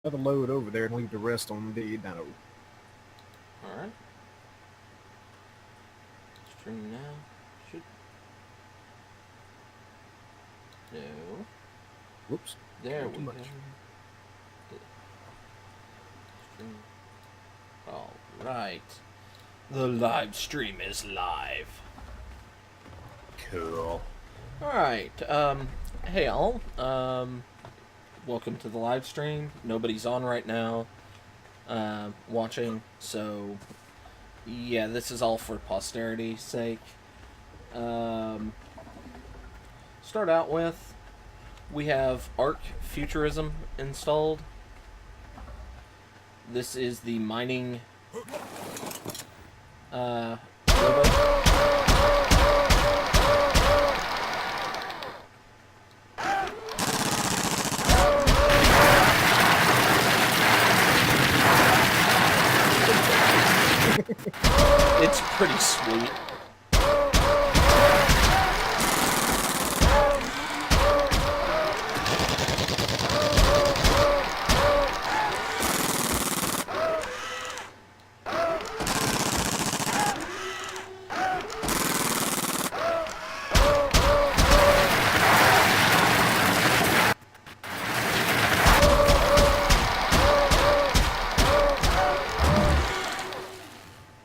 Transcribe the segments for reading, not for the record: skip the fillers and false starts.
Other load over there and leave the rest on the dyno. Alright. Stream now. Should. No. Whoops. There Too we much. go. Stream. Alright. The live stream is live. Cool. Alright, hey all, welcome to the live stream. Nobody's on right now, watching, so, yeah, this is all for posterity's sake. Start out with, we have Arc Futurism installed. This is the mining, robot. It's pretty sweet.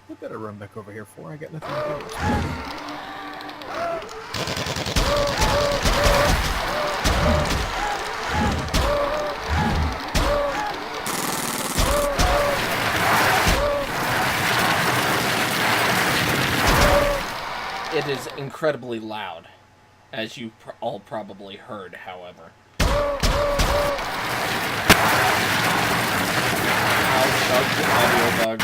What did I run back over here for? I got nothing to do. It is incredibly loud, as you all probably heard, however. Audio bug.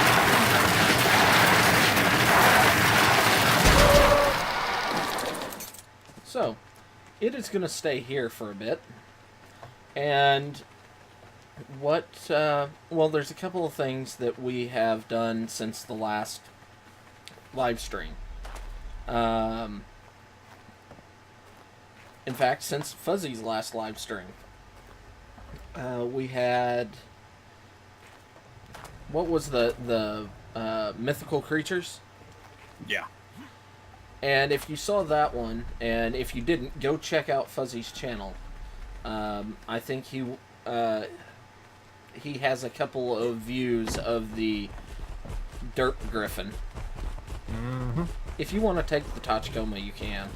So, it is going to stay here for a bit. And what, well, there's a couple of things that we have done since the last live stream. In fact, since Fuzzeh's last live stream, we had, what was the mythical creatures? Yeah. And if you saw that one, and if you didn't, go check out Fuzzeh's channel. I think he has a couple of views of the Derp Griffin. Mm-hmm. If you want to take the Tachikoma, you can.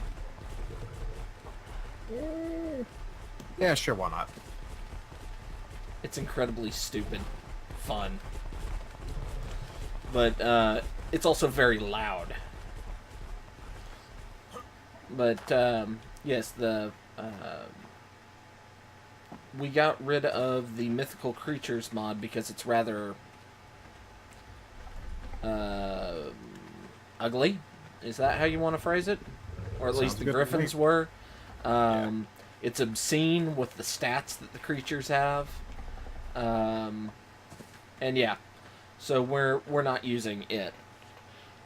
Yeah, sure, why not? It's incredibly stupid fun. But it's also very loud. But yes, we got rid of the mythical creatures mod because it's rather ugly. Is that how you want to phrase it? Or at least the griffins were. It's obscene with the stats that the creatures have. And yeah, so we're not using it.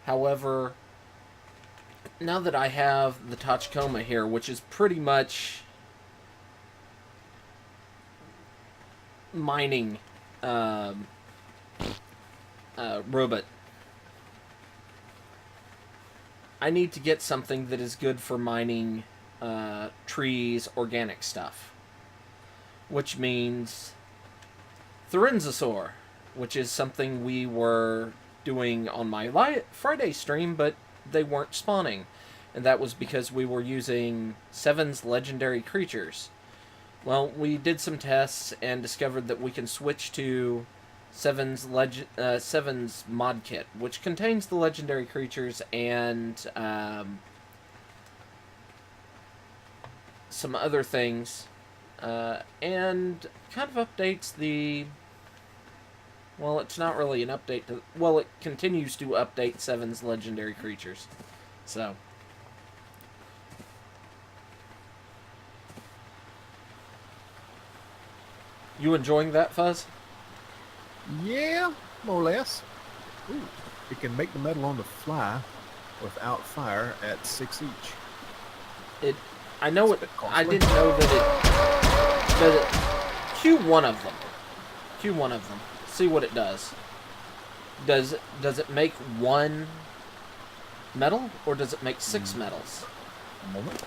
However, now that I have the Tachikoma here, which is pretty much mining robot, I need to get something that is good for mining trees, organic stuff. Which means Thorenzosaur, which is something we were doing on my Friday stream, but they weren't spawning. And that was because we were using Seven's legendary creatures. Well, we did some tests and discovered that we can switch to Seven's mod kit, which contains the legendary creatures and some other things, and kind of updates the. Well, it's not really an update to. Well, it continues to update Seven's legendary creatures, so. You enjoying that, Fuzz? Yeah, more or less. Ooh, it can make the metal on the fly without fire at 6 each. I know it. I didn't know that it. Cue one of them. Queue one of them. See what it does. Does it make one metal, or does it make 6 metals? A moment.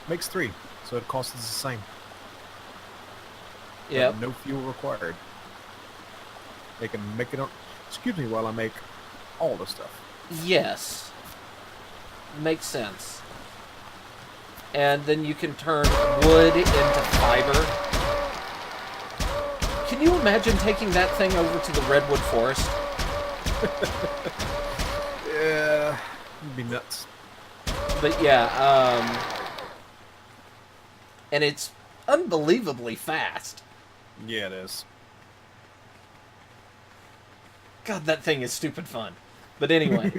Makes 3, so it costs us the same. Yep. No fuel required. They can make it on. Excuse me while I make all the stuff. Yes. Makes sense. And then you can turn wood into fiber. Can you imagine taking that thing over to the redwood forest? Yeah, it'd be nuts. But yeah, and it's unbelievably fast. Yeah, it is. God, that thing is stupid fun. But anyway,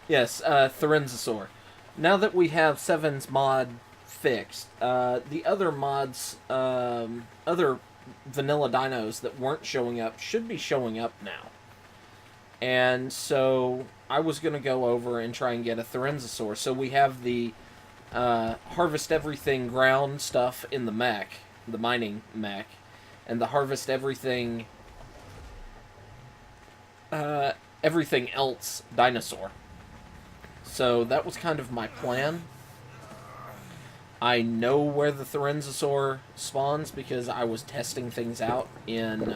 yes, Thorenzosaur. Now that we have 7's mod fixed, the other mods, other vanilla dinos that weren't showing up should be showing up now. And so I was going to go over and try and get a Thorenzosaur. So we have the harvest everything ground stuff in the mech, the mining mech, and the harvest everything everything else dinosaur. So that was kind of my plan. I know where the Thorenzosaur spawns because I was testing things out in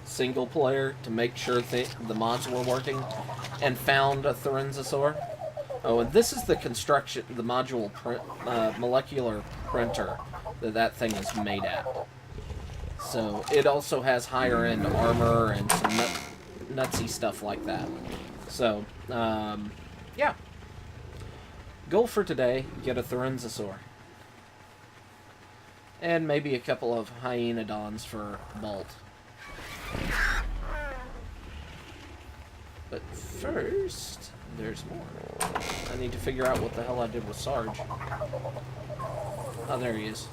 single player to make sure the mods were working, and found a Thorenzosaur. Oh, and this is the construction, the module molecular printer that thing is made at. So it also has higher end armor and some nutsy stuff like that. So, yeah. Goal for today, get a Thorenzosaur. And maybe a couple of Hyenodons for Bolt. But first, there's more. I need to figure out what the hell I did with Sarge. Oh, there he is.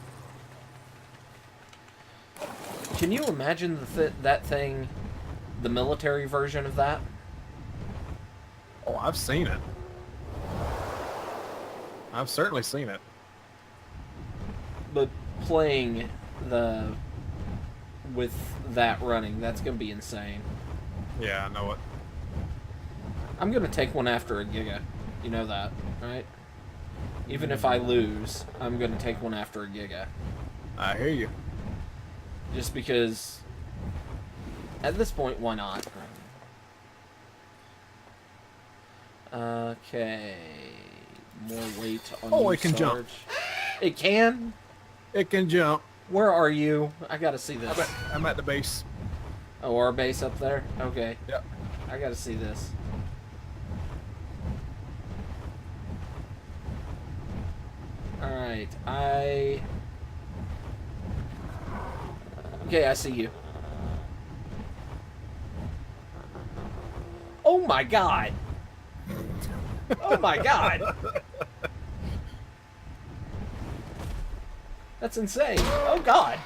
Can you imagine that thing, the military version of that? Oh, I've seen it. I've certainly seen it. But playing with that running, that's going to be insane. Yeah, I know it. I'm going to take one after a Giga. You know that, right? Even if I lose, I'm going to take one after a Giga. I hear you. Just because, at this point, why not? Okay. More weight on Oh, you, it can jump. Sarge. It can? It can jump. Where are you? I gotta see this. I'm at the base. Oh, our base up there? Okay. Yep. I gotta see this. Alright, Okay, I see you. Oh my god! Oh my god! That's insane. Oh god!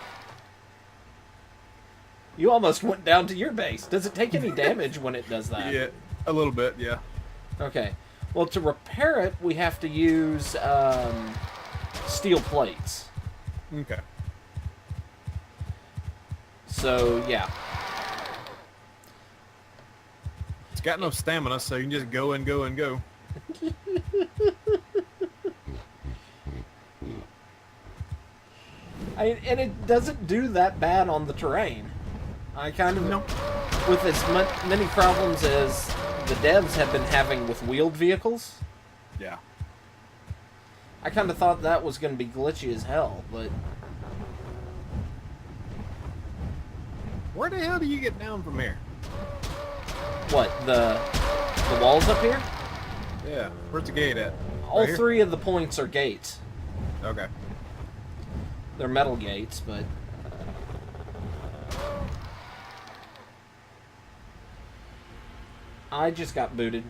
You almost went down to your base. Does it take any damage when it does that? Yeah, a little bit, yeah. Okay. Well, to repair it, we have to use steel plates. Okay. So, yeah. It's got no stamina, so you can just go and go and go. And it doesn't do that bad on the terrain. I kind of... No. With as many problems as the devs have been having with wheeled vehicles, Yeah. I kind of thought that was going to be glitchy as hell, but... Where the hell do you get down from here? What, the walls up here? Yeah. Where's the gate at? All Right here? 3 of the points are gates. Okay. They're metal gates, but... I just got booted.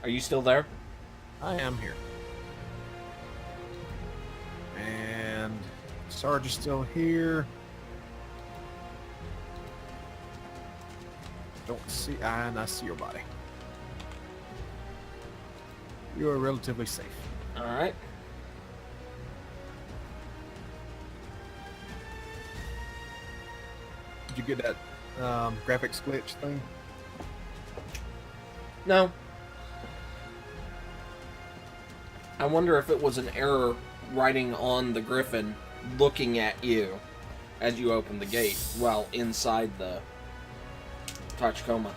Are you still there? I am here. And Sarge is still here. Don't see, and I see your body. You are relatively safe. All right. Did you get that graphics glitch thing? No. I wonder if it was an error writing on the Griffin looking at you as you open the gate while inside the Tachikoma.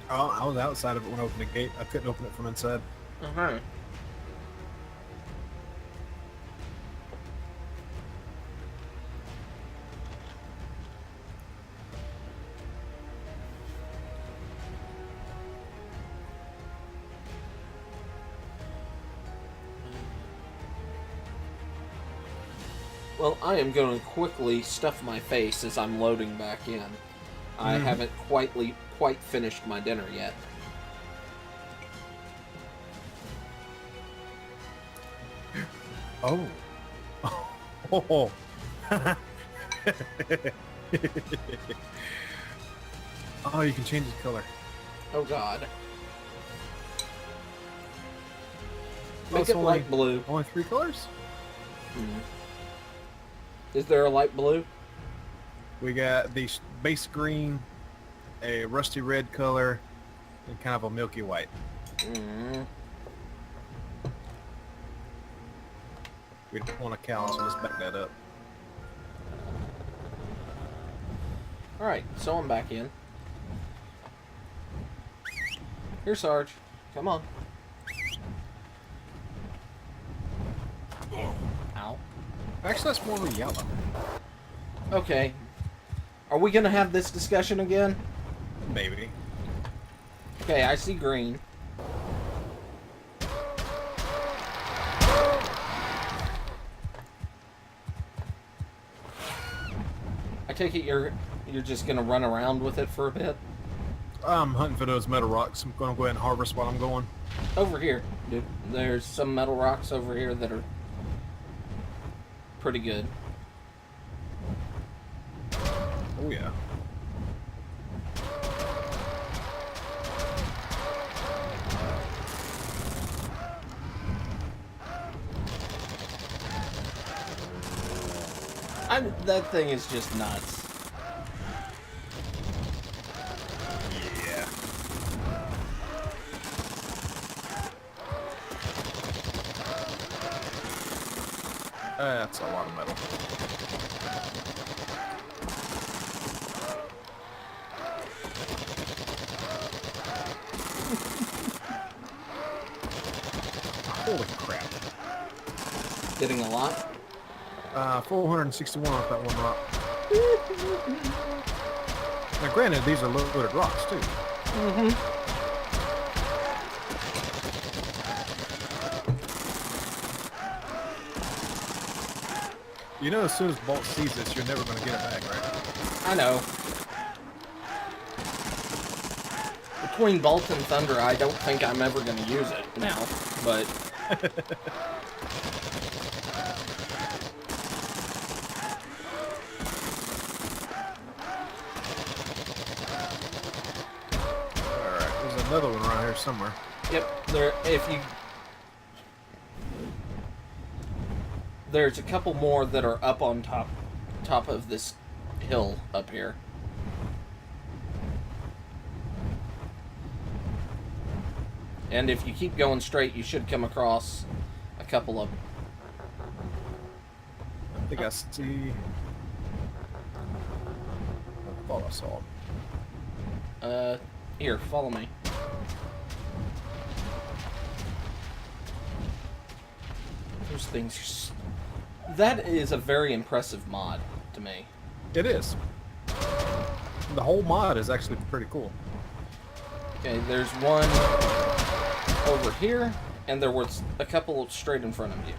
Oh, I was outside of it when I opened the gate. I couldn't open it from inside. Uh-huh. Well, I am going to quickly stuff my face as I'm loading back in. I haven't quite finished my dinner yet. Oh. Oh. Oh, you can change the color. Oh, God. Oh, Make it's it light blue. Only 3 colors? Is there a light blue? We got the base green, a rusty red color, and kind of a milky white. We don't want a cow, so let's back that up. Alright, so I'm back in. Here, Sarge. Come on. Ow. Actually, that's more of a yellow. Okay. Are we gonna have this discussion again? Maybe. Okay, I see green. I take it you're just gonna run around with it for a bit? I'm hunting for those metal rocks. I'm going to go ahead and harvest while I'm going. Over here, dude. There's some metal rocks over here that are pretty good. Oh, yeah. That thing is just nuts. Yeah. That's a lot of metal. Holy crap. Getting a lot? 461 off that one rock. Now, granted, these are loaded rocks, too. You know, as soon as Bolt sees this, you're never going to get it back, right? I know. Between Bolt and Thunder, I don't think I'm ever going to use it now, but... Alright, there's another one around here somewhere. Yep, there's a couple more that are up on top of this hill up here. And if you keep going straight, you should come across a couple of them. I think I see... I thought I saw them. Here, follow me. Those things... That is a very impressive mod to me. It is. The whole mod is actually pretty cool. Okay, there's one over here, and there was a couple straight in front of you.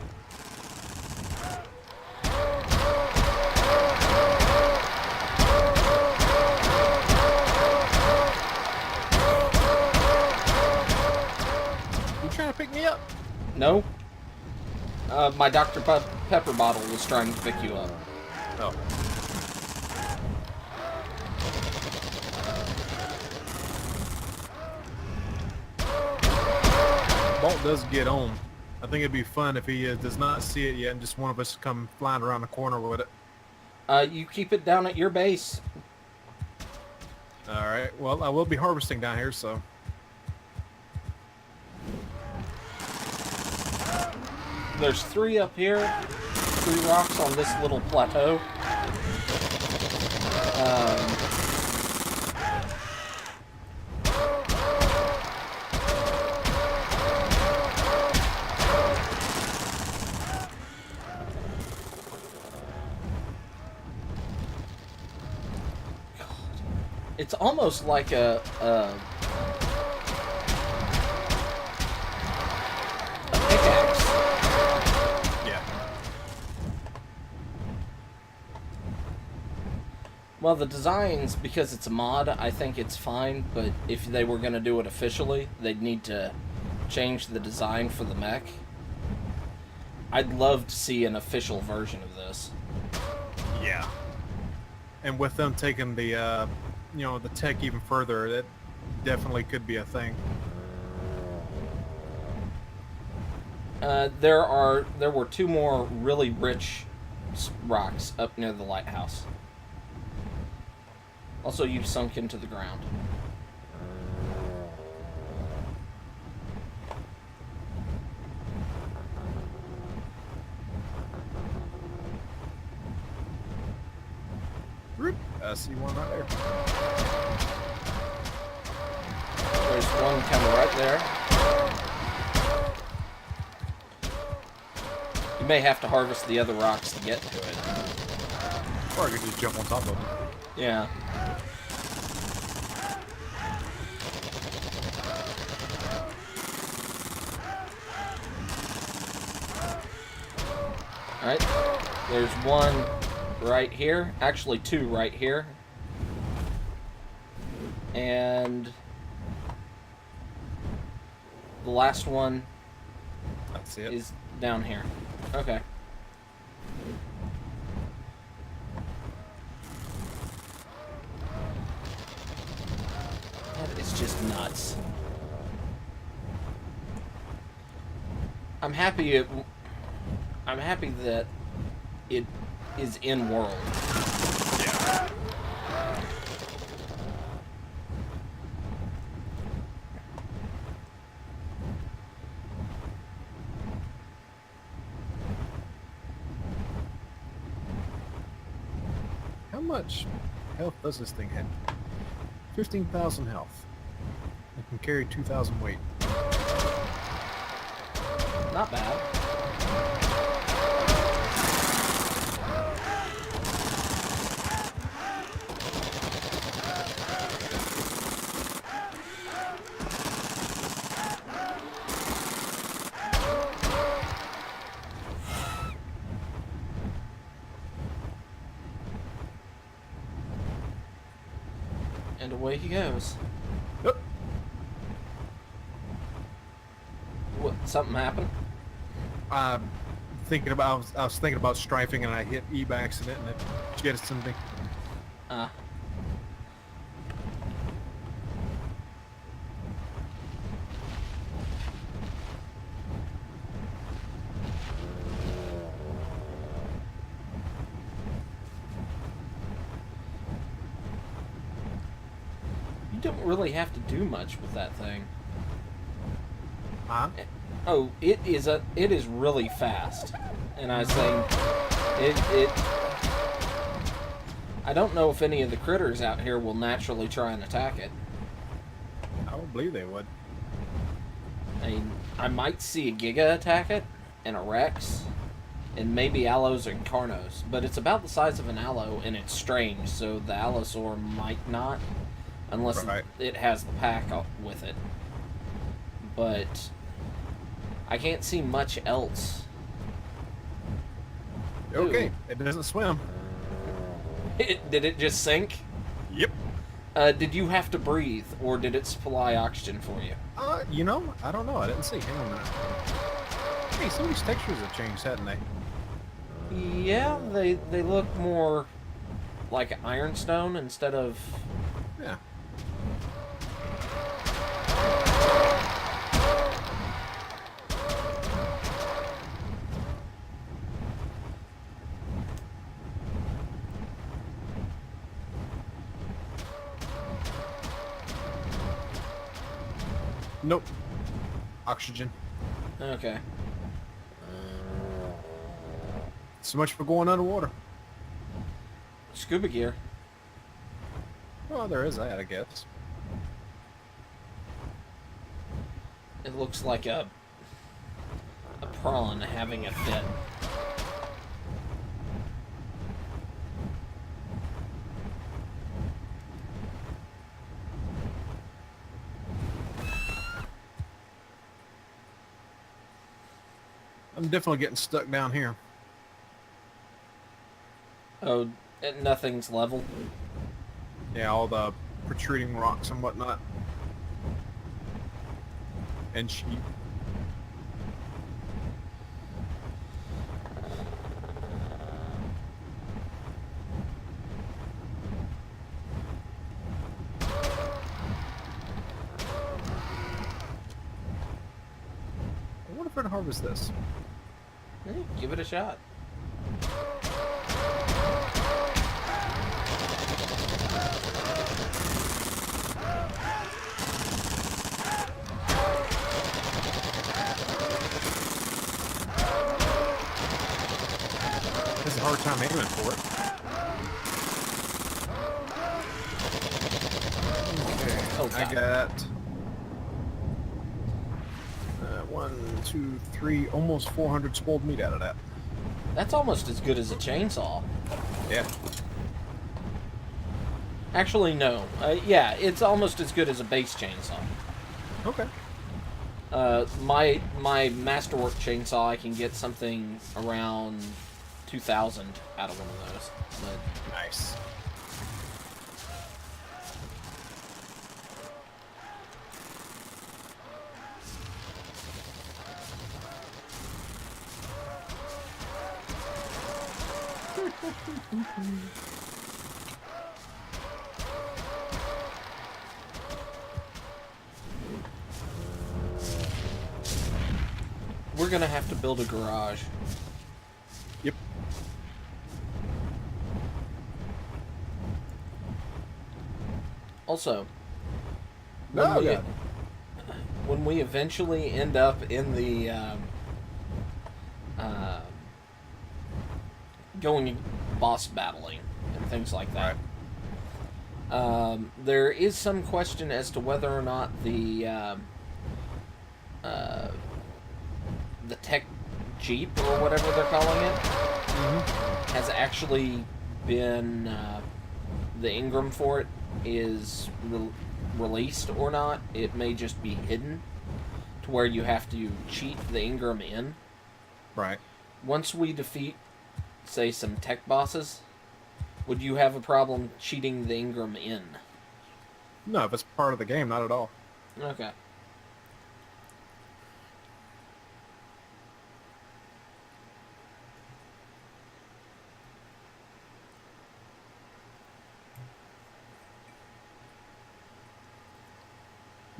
You trying to pick me up? No? My Dr. Pepper bottle was trying to pick you up. Oh. Bolt does get on. I think it'd be fun if he does not see it yet and just one of us come flying around the corner with it. You keep it down at your base. All right. Well, I will be harvesting down here, so. There's 3 up here, 3 rocks on this little plateau. It's almost like a pickaxe. Yeah. Well, the designs, because it's a mod, I think it's fine, but if they were going to do it officially, they'd need to change the design for the mech. I'd love to see an official version of this. Yeah. And with them taking the, the tech even further, that definitely could be a thing. There were 2 more really rich rocks up near the lighthouse. Also, you've sunk into the ground. I see one right there. There's one coming right there. You may have to harvest the other rocks to get to it. Or I could just jump on top of them. Yeah. Alright. There's one right here. Actually, 2 right here. And the last one That's it. is down here. Okay. That is just nuts. I'm happy that it is in world. Yeah. How much health does this thing have? 15,000 health. It can carry 2,000 weight. Not bad. And away he goes. Yep. What? Something happened? I was thinking about strafing and I hit E by accident and it jettisoned me. You don't really have to do much with that thing. Huh? Oh, it is really fast. And I was saying it I don't know if any of the critters out here will naturally try and attack it. I don't believe they would. I mean, I might see a Giga attack it, and a Rex, and maybe Allos and Carnos, but it's about the size of an Allo, and it's strange, so the Allosaur might not, unless Right. it has the pack with it. But I can't see much else. Okay, Ooh. it doesn't swim. Did it just sink? Yep. Did you have to breathe, or did it supply oxygen for you? I don't know. I didn't see. Hang on a minute. Hey, some of these textures have changed, hadn't they? Yeah, they look more like ironstone instead of... Yeah. Nope. Oxygen. Okay. So much for going underwater. Scuba gear. Well, there is that, I guess. It looks like a prawn having a fit. I'm definitely getting stuck down here. Oh, nothing's level. Yeah, all the protruding rocks and whatnot. And sheep. I wonder if I can harvest this. Hey, give it a shot. This is a hard time aiming for it. Okay, Oh, I God. got 1, 2, 3, almost 400 spoiled meat out of that. That's almost as good as a chainsaw. Yeah. Actually, no. Yeah, it's almost as good as a base chainsaw. Okay. My masterwork chainsaw, I can get something around 2,000 out of one of those. But Nice. we're gonna have to build a garage. Yep. Also, No, we, God. when we eventually end up in the going boss battling and things like that, there is some question as to whether or not the tech Jeep or whatever they're calling it has actually been the Ingram for it is released or not. It may just be hidden to where you have to cheat the Ingram in. Right. Once we defeat, say, some tech bosses, would you have a problem cheating the Ingram in? No, if it's part of the game, not at all. Okay.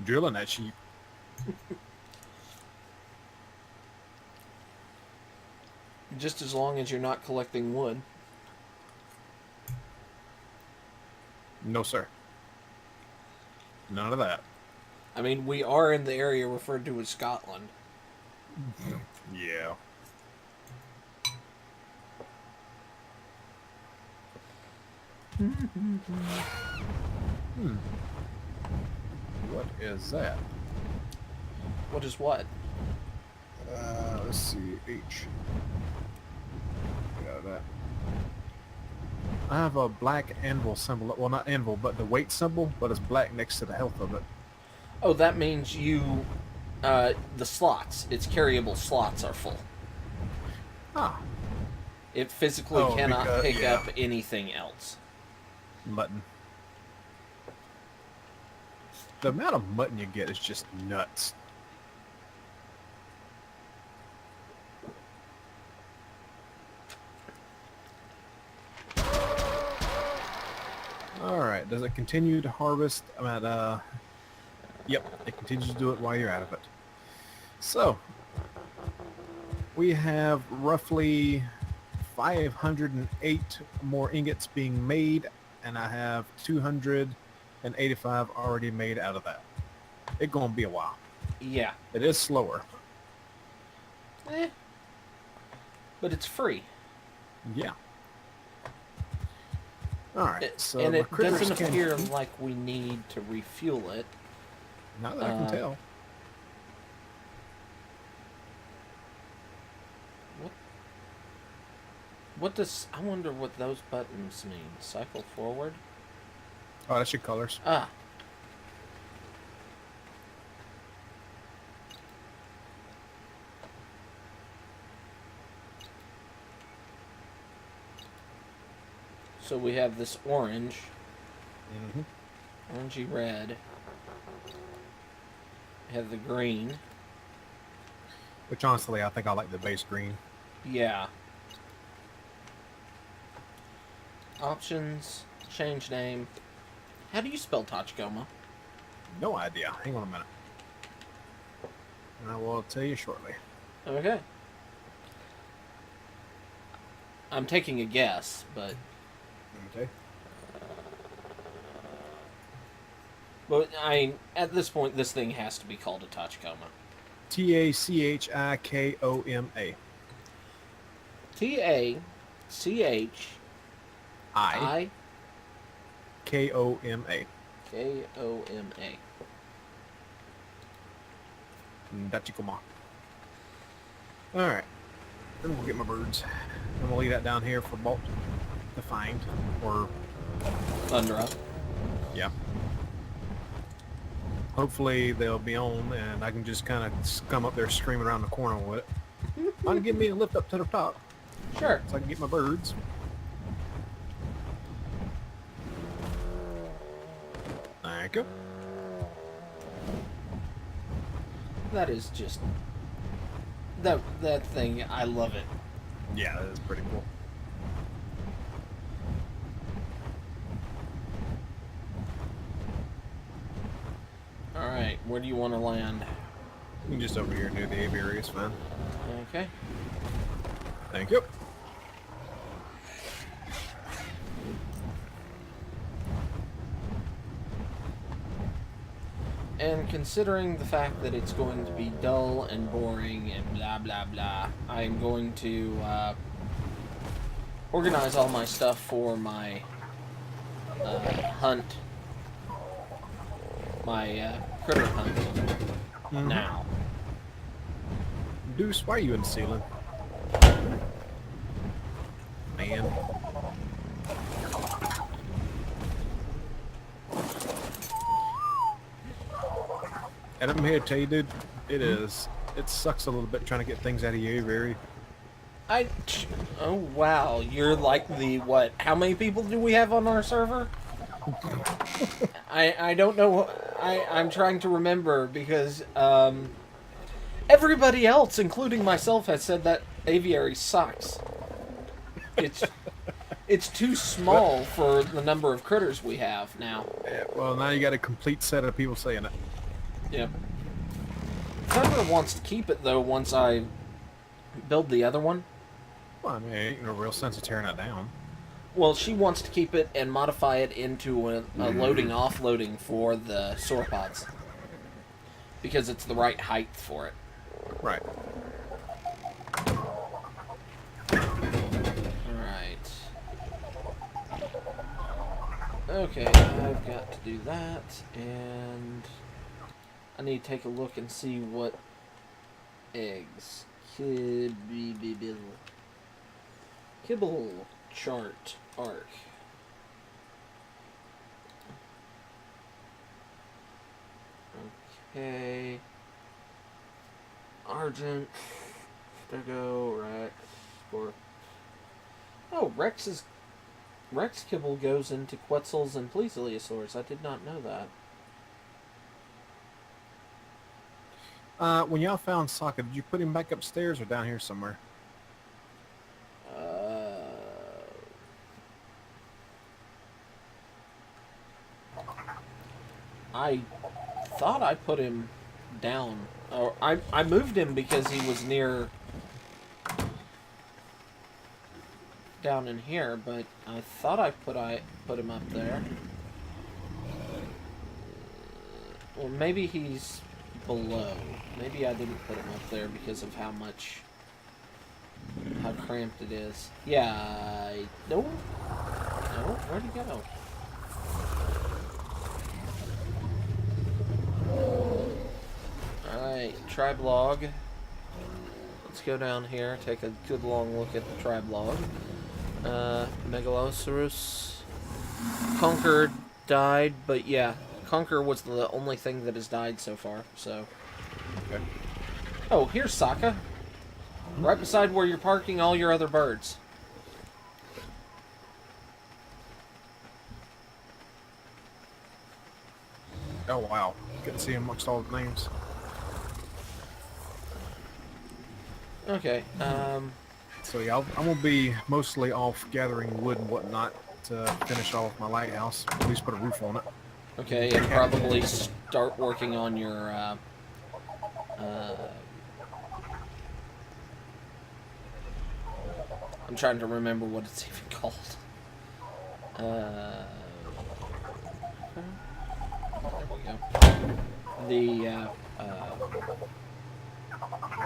Drilling that sheep. Just as long as you're not collecting wood. No, sir. None of that. I mean, we are in the area referred to as Scotland. Yeah. What is that? What is what? Let's see. H. Got that. I have a black anvil symbol. Well, not anvil, but the weight symbol, but it's black next to the health of it. Oh, that means you... the slots, its carryable slots are full. Ah. It physically Oh, cannot because- pick yeah. up anything else. Mutton. The amount of mutton you get is just nuts. Alright, does it continue to harvest? I'm at, yep, it continues to do it while you're out of it. So, we have roughly 508 more ingots being made, and I have 285 already made out of that. It's gonna be a while. Yeah. It is slower. Eh. But it's free. Yeah. All right. So And my it critters doesn't can. appear like we need to refuel it. Not that I can tell. What does... I wonder what those buttons mean. Cycle forward? Oh, that's your colors. Ah. So we have this orange. Mm-hmm. Orangey red. We have the green. Which honestly, I think I like the base green. Yeah. Options. Change name. How do you spell Tachikoma? No idea. Hang on a minute. And I will tell you shortly. Okay. I'm taking a guess, but... Okay. But, at this point, this thing has to be called a Tachikoma. Tachikoma. T-A-C-H-I... Koma. K-O-M-A. Tachikoma. All right. Then we'll get my birds. I'm gonna leave that down here for Bolt to find, or Thundra. yeah. Hopefully they'll be on, and I can just kind of come up there screaming around the corner with it. Might give me a lift up to the top, Sure. so I can get my birds. Thank you. That is just... That thing, I love it. Yeah, that is pretty cool. Alright, where do you want to land? You can just over here near the aviary is fine. Okay. Thank you. And considering the fact that it's going to be dull and boring and blah blah blah, I'm going to organize all my stuff for my hunt, my critter hunt now. Deuce, why are you in the ceiling? Man. And I'm here to tell you, dude, it sucks a little bit trying to get things out of your aviary. Oh wow, you're like the what? How many people do we have on our server? I don't know. I'm trying to remember because everybody else, including myself, has said that aviary sucks. It's too small for the number of critters we have now. Yeah, well, now you got a complete set of people saying it. Yep. Thunder wants to keep it though once I build the other one. Well, I mean, ain't no real sense of tearing it down. Well, she wants to keep it and modify it into a loading offloading for the sauropods. Because it's the right height for it. Right. Alright. Okay, I've got to do that, and I need to take a look and see what eggs. Kibble chart arc. Okay. Argent. Stego, Rex. Or oh, Rex kibble goes into Quetzals and Plesiosaurs. I did not know that. When y'all found Sokka, did you put him back upstairs or down here somewhere? I thought I put him down. Or I moved him because he was near down in here, but I thought I put him up there. Well, maybe he's below. Maybe I didn't put him up there because of how cramped it is. Yeah, no, where'd he go? Alright, tribe log. Let's go down here, take a good long look at the tribe log. Megalosaurus. Conquer died, but yeah, Conquer was the only thing that has died so far, so. Okay. Oh, here's Sokka. Right beside where you're parking all your other birds. Oh, wow. Couldn't see him amongst all the names. Okay, So yeah, I'm gonna be mostly off gathering wood and whatnot to finish off my lighthouse. At least put a roof on it. okay, and probably start working on your, I'm trying to remember what it's even called. There we go.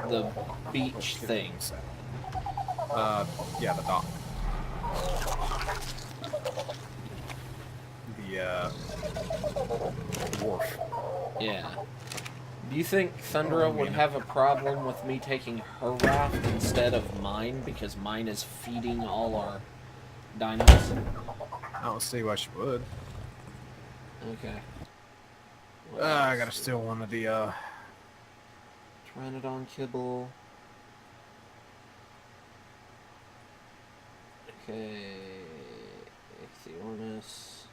The beach thing. Yeah, the dock. The wharf. Yeah. Do you think Thundra would have a problem with me taking her raft instead of mine, because mine is feeding all our dinos? I don't see why she would. Okay. I gotta steal one of the Pteranodon kibble. Okay. Ichthyornis.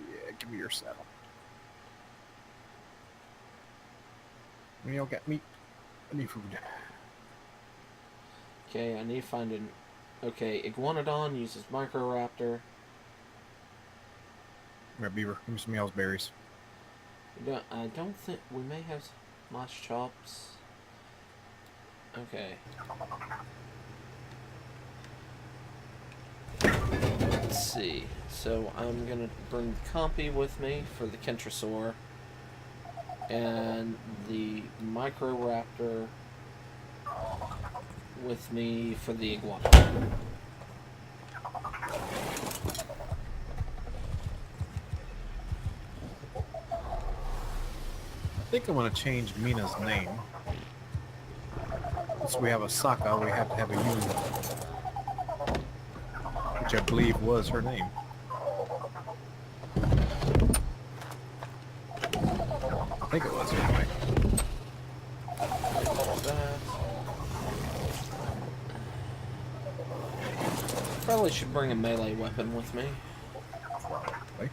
Yeah, give me your saddle. We all got meat. I need food. Okay, I need to find an... Okay, Iguanodon uses Microraptor. Here, beaver. Give me some Yell's berries. I don't think... We may have moss chops. Okay. Let's see. So I'm gonna bring the Compy with me for the Kentrosaur. And the Microraptor with me for the Iguana. I think I'm gonna change Mina's name. Since we have a Sokka, we have to have a Yun, which I believe was her name. I think it was anyway. Probably should bring a melee weapon with me. Probably.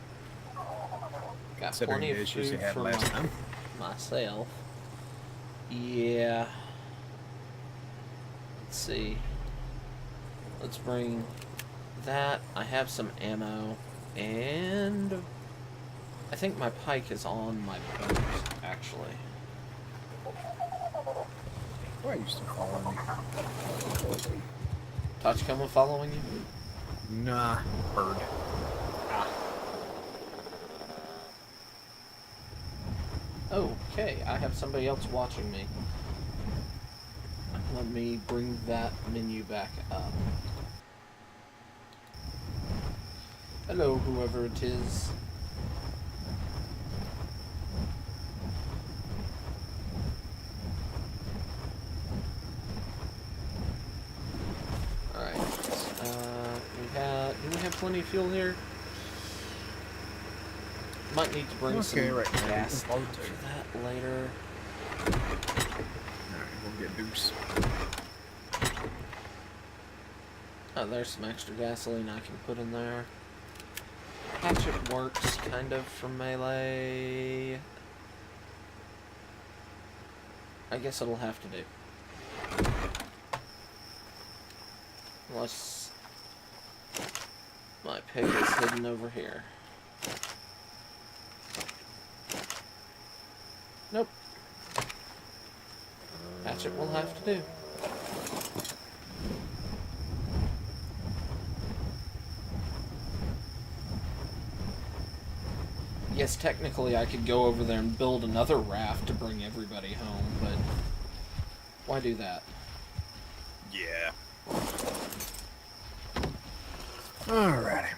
Got Considering plenty of the issues you food had for last time. myself. Yeah. Let's see. Let's bring that. I have some ammo. And I think my pike is on my boat, actually. Why are you still following me? Tachikoma following you? Nah, bird. Okay, I have somebody else watching me. Let me bring that menu back up. Hello, whoever it is. Alright. Do we have plenty of fuel here? Might need to bring some gas for that later. Alright, we'll get Deuce. Oh, there's some extra gasoline I can put in there. Hatchet works, kind of, for melee. I guess it'll have to do. Unless my pig is hidden over here. Nope. Hatchet will have to do. guess technically I could go over there and build another raft to bring everybody home, but why do that? Yeah. Alrighty. Right.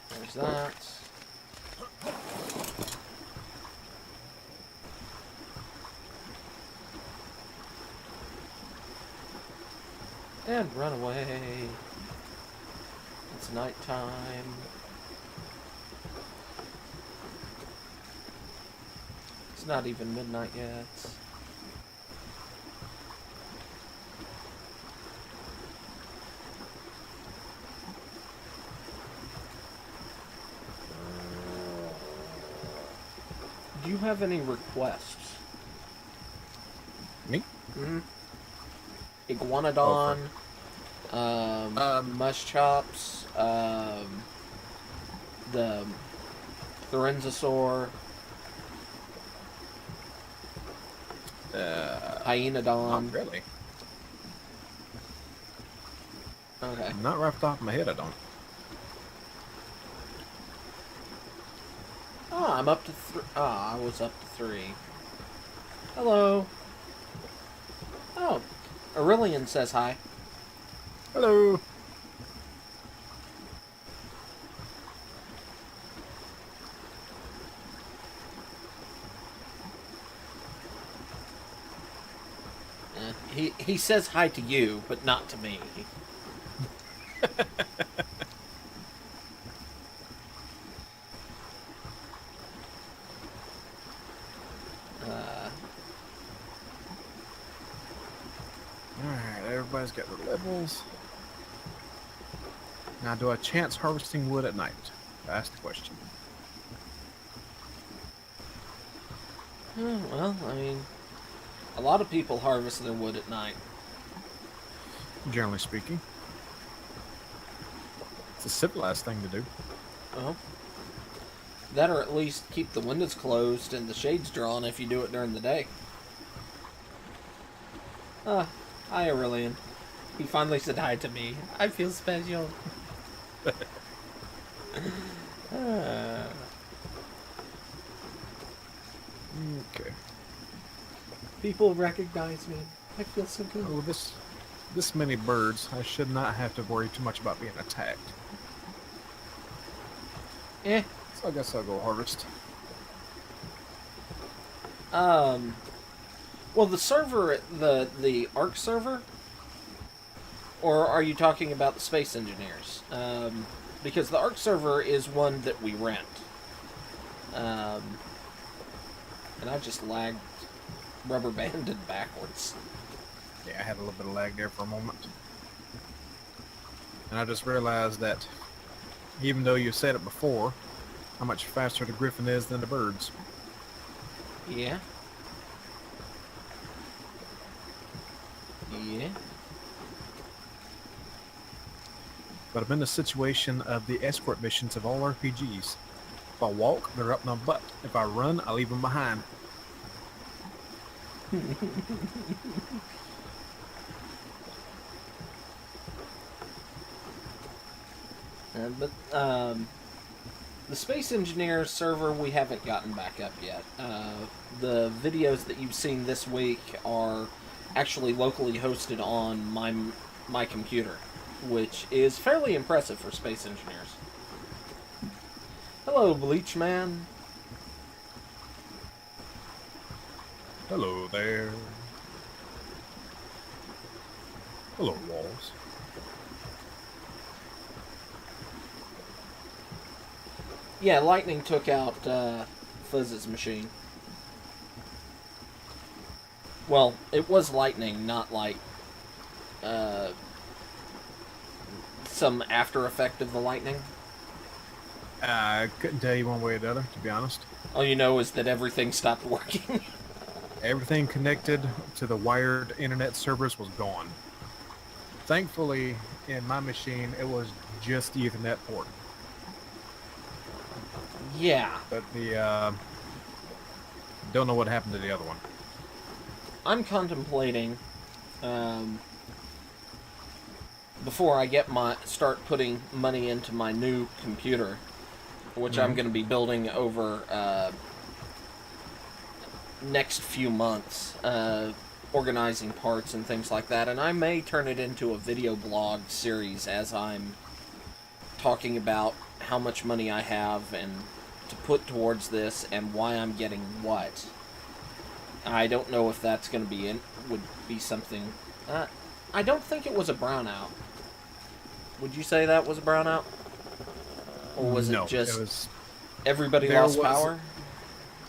There's that. And run away. It's nighttime. It's not even midnight yet. Do you have any requests? Me? Mm-hmm. Iguanodon, mush chops, the Thorenzosaur, Hyenodon. Not really. Okay. Not right off the top of my head, I don't. Oh, I'm up to I was up to 3. Hello. Oh, Aurelian says hi. Hello. He says hi to you, but not to me. Alright, everybody's got their levels. Now, do I chance harvesting wood at night? That's the question. Well, I mean, a lot of people harvest their wood at night. Generally speaking. It's a civilized thing to do. Well, that or at least keep the windows closed and the shades drawn if you do it during the day. Hi Aurelian. He finally said hi to me. I feel special. Okay. People recognize me. I feel so good. Oh, this many birds, I should not have to worry too much about being attacked. Eh. So I guess I'll go harvest. Well, the server, the ARC server, or are you talking about the Space Engineers? Because the ARC server is one that we rent. And I just lagged, rubber banded backwards. Yeah, I had a little bit of lag there for a moment. And I just realized that even though you said it before, how much faster the griffin is than the birds. Yeah. Yeah. But I'm in the situation of the escort missions of all RPGs. If I walk, they're up my butt. If I run, I leave them behind. The Space Engineers server we haven't gotten back up yet. The videos that you've seen this week are actually locally hosted on my computer, which is fairly impressive for Space Engineers. Hello, Bleach Man. Hello there. Hello, walls. Yeah, lightning took out Fuzz's machine. Well, it was lightning, not like some after effect of the lightning. I couldn't tell you one way or the other, to be honest. All you know is that everything stopped working. Everything connected to the wired internet servers was gone. Thankfully, in my machine, it was just the Ethernet port. Yeah. But the, don't know what happened to the other one. I'm contemplating before I start putting money into my new computer, which I'm going to be building over next few months, organizing parts and things like that, and I may turn it into a video blog series as I'm talking about how much money I have and to put towards this and why I'm getting what. I don't know if that's going to would be something. I don't think it was a brownout. Would you say that was a brownout? Or was it just everybody lost power?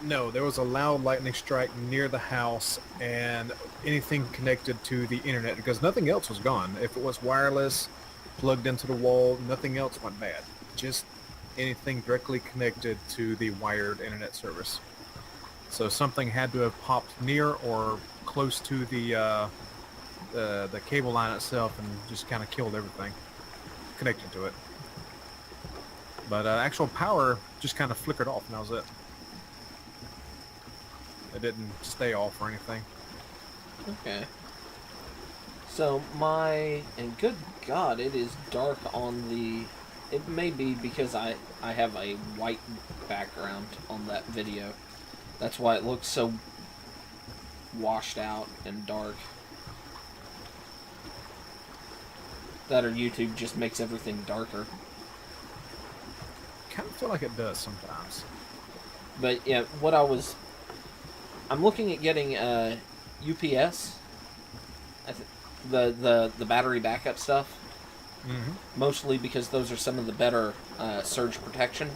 No, there was a loud lightning strike near the house and anything connected to the internet, because nothing else was gone. If it was wireless, plugged into the wall, nothing else went bad. Just anything directly connected to the wired internet service. So something had to have popped near or close to the cable line itself and just kind of killed everything connected to it. But actual power just kind of flickered off, and that was it. It didn't stay off or anything. Okay. So and good God, it is dark on the... It may be because I have a white background on that video. That's why it looks so washed out and dark. That or YouTube just makes everything darker. Kind of feel like it does sometimes. But yeah, I'm looking at getting UPS, the battery backup stuff. Mostly because those are some of the better surge protection.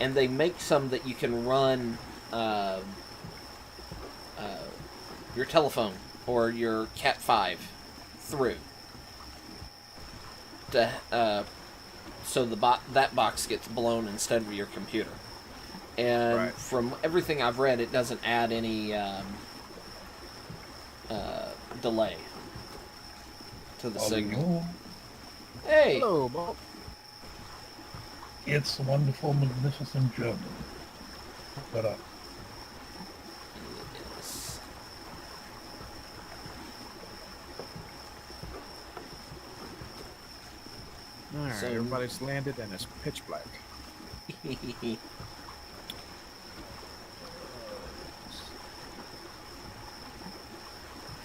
And they make some that you can run your telephone or your Cat 5 through. So that box gets blown instead of your computer. And from everything I've read, it doesn't add any delay to the signal. Hey! Hello, Bob. It's a wonderful, magnificent German. What up? Yes. Alright, So- everybody's landed and it's pitch black.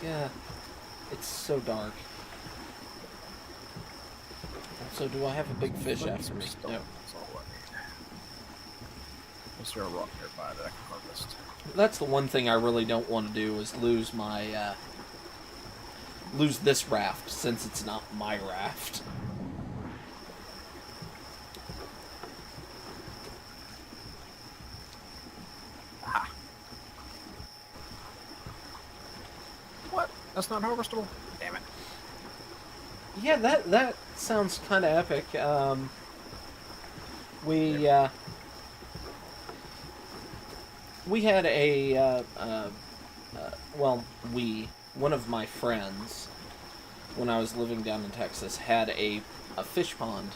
Yeah, it's so dark. Also, do I have a big fish after me? No. That's all I need. Is there a rock nearby that I can harvest? That's the one thing I really don't want to do is lose my lose this raft, since it's not my raft. Aha. What? That's not harvestable? Damn it. Yeah, that sounds kind of epic. We had one of my friends, when I was living down in Texas, had a fish pond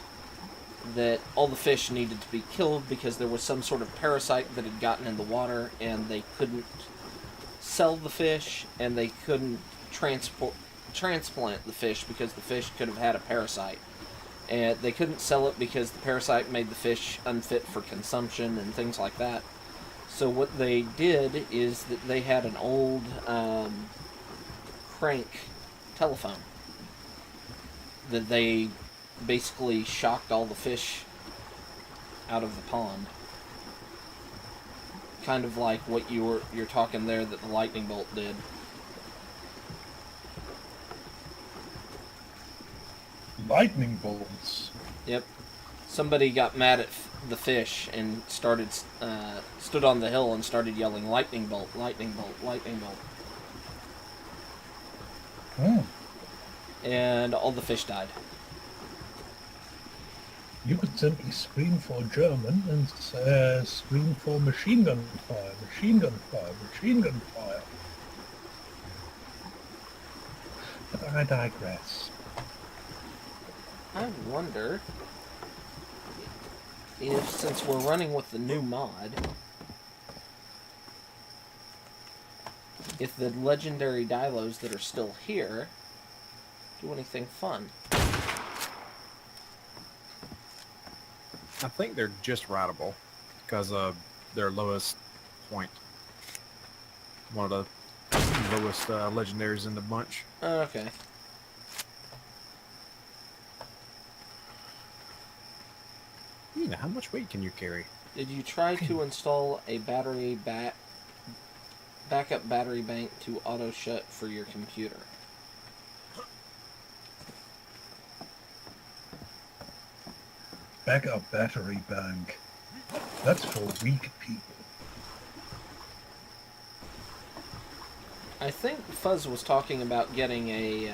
that all the fish needed to be killed because there was some sort of parasite that had gotten in the water, and they couldn't sell the fish, and they couldn't transplant the fish because the fish could have had a parasite. And they couldn't sell it because the parasite made the fish unfit for consumption and things like that. So what they did is that they had an old crank telephone that they basically shocked all the fish out of the pond. Kind of like what you're talking there that the lightning bolt did. Lightning bolts. Yep. Somebody got mad at the fish and stood on the hill and started yelling, "Lightning bolt, lightning bolt, lightning bolt." Oh. And all the fish died. You could simply scream for German and scream for machine gun fire, machine gun fire, machine gun fire. But I digress. I wonder if, since we're running with the new mod, if the legendary dilos that are still here do anything fun. I think they're just rideable because of their lowest point. One of the lowest legendaries in the bunch. Okay. You know, how much weight can you carry? Did you try to install a backup battery bank to auto shut for your computer? Backup battery bank. That's for weak people. I think Fuzz was talking about getting a,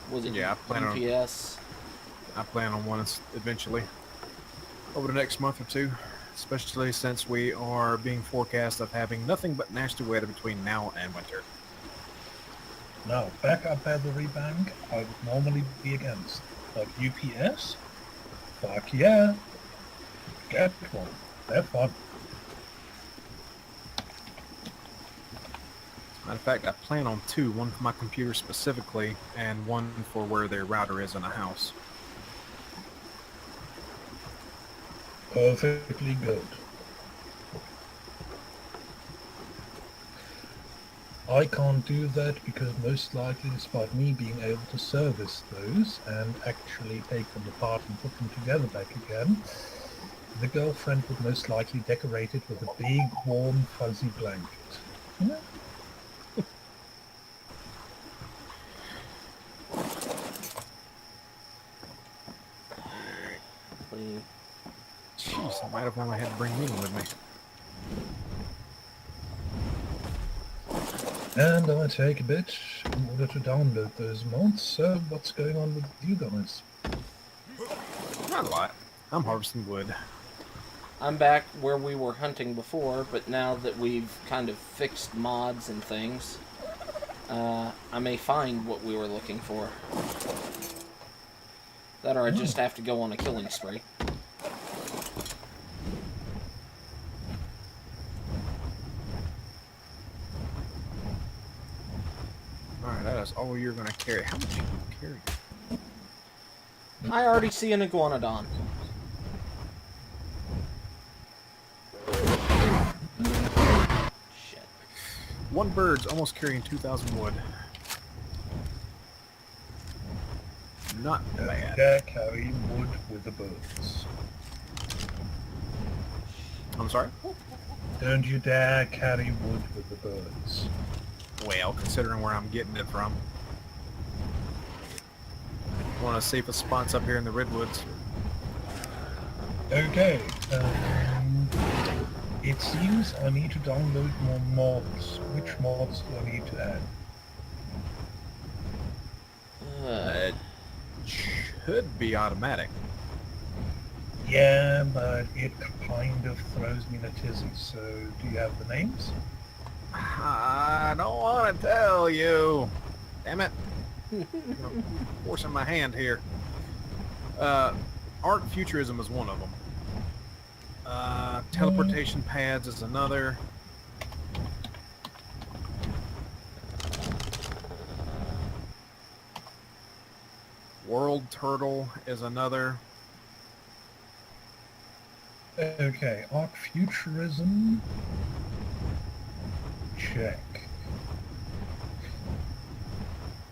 was it Yeah, I plan on- UPS? I plan on one eventually over the next month or two, especially since we are being forecast of having nothing but nasty weather between now and winter. Now, backup battery bank, I would normally be against. But UPS? Fuck yeah. Get one. Have fun. Matter of fact, I plan on two, one for my computer specifically, and one for where their router is in the house. Perfectly good. I can't do that because most likely, despite me being able to service those and actually take them apart and put them together back again, the girlfriend would most likely decorate it with a big, warm, fuzzy blanket. Yeah. Jeez, I might have only had to bring me with me. And I take a bit in order to download those mods. So what's going on with you guys? Not a lot. I'm harvesting wood. I'm back where we were hunting before, but now that we've kind of fixed mods and things, I may find what we were looking for. That or I just have to go on a killing spree. Alright, that is all you're going to carry. How much are you carrying? I already see an iguanodon. Shit. One bird's almost carrying 2,000 wood. Not bad. Dare carry wood with the birds. I'm sorry? Don't you dare carry wood with the birds. Well, considering where I'm getting it from. One of the safest spots up here in the redwoods. Okay, it seems I need to download more mods. Which mods do I need to add? It should be automatic. Yeah, but it kind of throws me in a tizzy, so do you have the names? I don't want to tell you. Damn it. Forcing my hand here. Art Futurism is one of them. Teleportation pads is another. World Turtle is another. Okay, Arc Futurism. Check.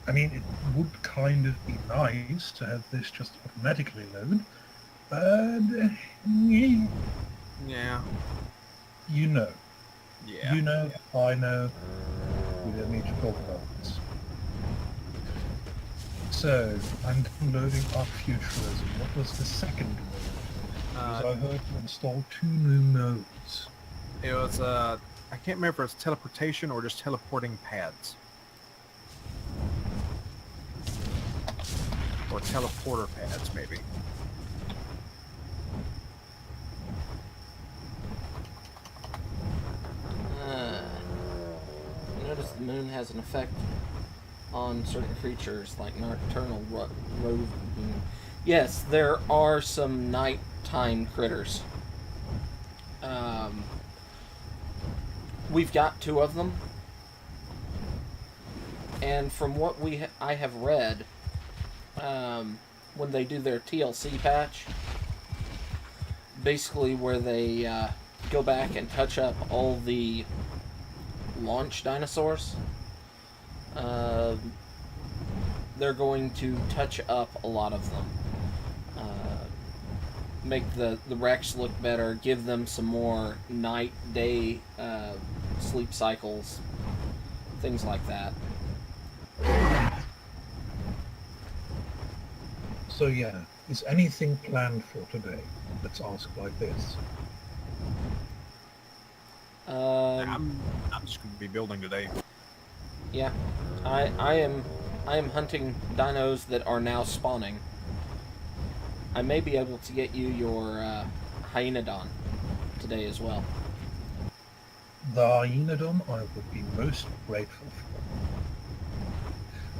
I mean, it would kind of be nice to have this just automatically load, but Yeah. you know. Yeah. You know, I know. We don't need to talk about this. So, I'm downloading Arc Futurism. What was the second one? Because I heard you installed 2 new modes. It was, I can't remember if it's teleportation or just teleporting pads. Or teleporter pads, maybe. Notice the moon has an effect on certain creatures, like nocturnal roving. Yes, there are some nighttime critters. We've got 2 of them. And from what I have read, when they do their TLC patch, basically where they go back and touch up all the launch dinosaurs, they're going to touch up a lot of them. Make the Rex look better, give them some more night-day sleep cycles, things like that. So yeah, is anything planned for today? Let's ask like this. I'm just going to be building today. Yeah, I am hunting dinos that are now spawning. I may be able to get you your Hyenodon today as well. The Hyenodon I would be most grateful for.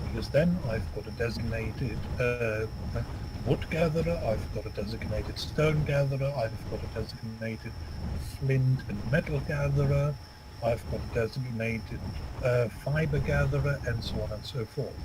Because then I've got a designated wood gatherer, I've got a designated stone gatherer, I've got a designated flint and metal gatherer, I've got a designated fiber gatherer, and so on and so forth.